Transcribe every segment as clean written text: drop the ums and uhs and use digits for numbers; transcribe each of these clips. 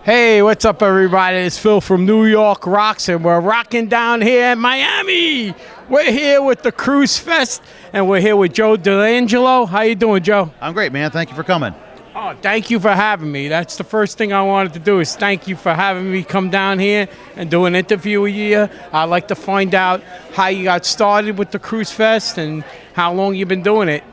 Hey, what's up, everybody? It's Phil from New York Rocks, and we're rocking down here in Miami. We're here with the Kruise-Fest, and we're here with Joe D'Angelo. How you doing, Joe? I'm great, man. Thank you for coming. Oh, thank you for having me. That's the first thing I wanted to do is thank you for having me come down here and do an interview with you. I'd like to find out how you got started with the Kruise-Fest and how long you've been doing it.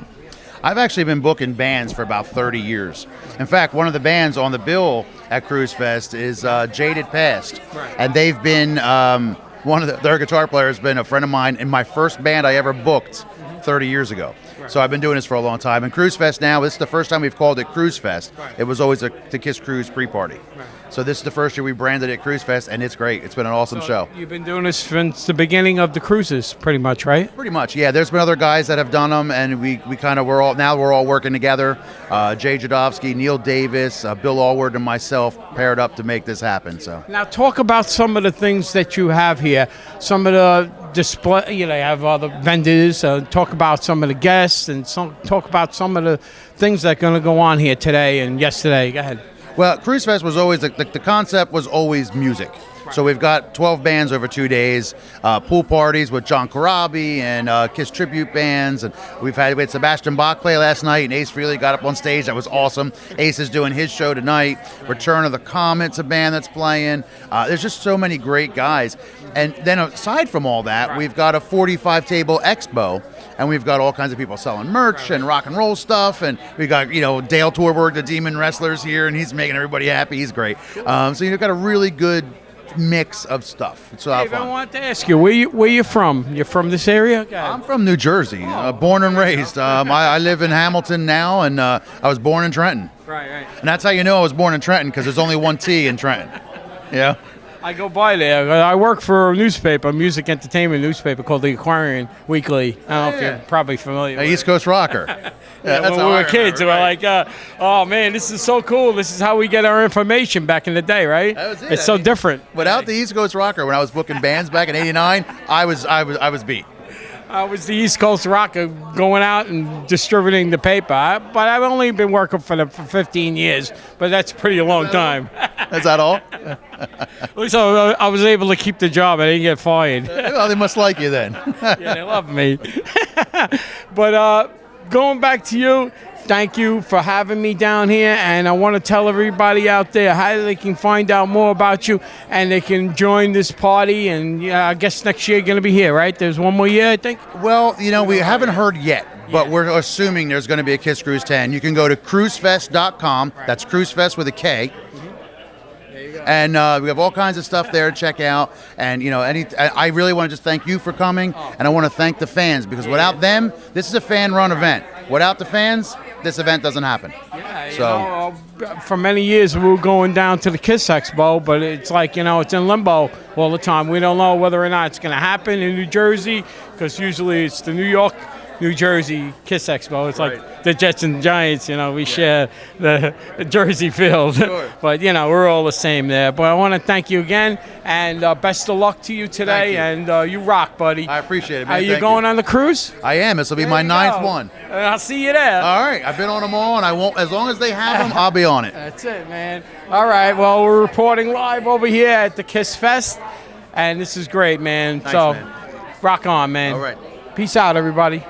I've actually been booking bands for about 30 years. In fact, one of the bands on the bill at Kruisefest is Jaded Past. Right. And they've been, their guitar player has been a friend of mine in my first band I ever booked 30 years ago. Right. So I've been doing this for a long time. And Kruisefest now, this is the first time we've called it Kruisefest. Right. It was always the Kiss Cruise pre-party. Right. So this is the first year we branded it Kruisefest, and it's great. It's been an awesome show. You've been doing this since the beginning of the cruises, pretty much, right? Pretty much, yeah. There's been other guys that have done them, and we're all working together. Jay Jadovsky, Neil Davis, Bill Allward, and myself paired up to make this happen. So now talk about some of the things that you have here. Some of the display, you have other vendors. Talk about some of the guests, and talk about some of the things that are going to go on here today and yesterday. Go ahead. Well, Kruisefest was always, the concept was always music. Right. So we've got 12 bands over 2 days, pool parties with John Corabi and Kiss tribute bands. And we had Sebastian Bach play last night, and Ace Frehley got up on stage. That was awesome. Ace is doing his show tonight. Return of the Comets, a band that's playing. There's just so many great guys. And then aside from all that, we've got a 45-table expo. And we've got all kinds of people selling merch and rock and roll stuff. And we got, Dale Torborg, the Demon Wrestler's here, and he's making everybody happy. He's great. So you've got a really good mix of stuff. It's a lot of fun. I wanted to ask you, where you from? You're from this area? I'm from New Jersey, born and raised. I live in Hamilton now, and I was born in Trenton. Right. And that's how you know I was born in Trenton, because there's only one T in Trenton. Yeah. I go by there. I work for a newspaper, a music entertainment newspaper called The Aquarian Weekly. I don't know if you're probably familiar with East Coast Rocker. When we were kids, we were like, oh, man, this is so cool. This is how we get our information back in the day, right? That was it. It's so different. Without the East Coast Rocker, when I was booking bands back in '89, I was beat. I was the East Coast Rocker going out and distributing the paper. But I've only been working for them for 15 years, but that's a pretty long time. Is that all? At least I was able to keep the job. I didn't get fired. Well, they must like you then. Yeah, they love me. But going back to you, thank you for having me down here. And I want to tell everybody out there how they can find out more about you and they can join this party. And I guess next year you're going to be here, right? There's one more year, I think? Well, we haven't heard yet. But we're assuming there's going to be a Kiss Cruise 10. You can go to Kruisefest.com. That's Kruisefest with a K. And we have all kinds of stuff there to check out. And, I really want to just thank you for coming. And I want to thank the fans, because without them, this is a fan-run event. Without the fans, this event doesn't happen. Yeah, for many years, we were going down to the Kiss Expo, but it's like, it's in limbo all the time. We don't know whether or not it's going to happen in New Jersey, because usually it's the New York, New Jersey Kiss Expo. It's like the Jets and Giants, we share the Jersey field. Sure. But, we're all the same there. But I want to thank you again, and best of luck to you today. You. And you rock, buddy. I appreciate it, man. Are you going on the cruise? I am. This will be my 9th one. I'll see you there. All right. I've been on them all, and I won't. As long as they have them, I'll be on it. That's it, man. All right. Well, we're reporting live over here at the Kiss Fest, and this is great, man. Thanks, man. Rock on, man. All right. Peace out, everybody.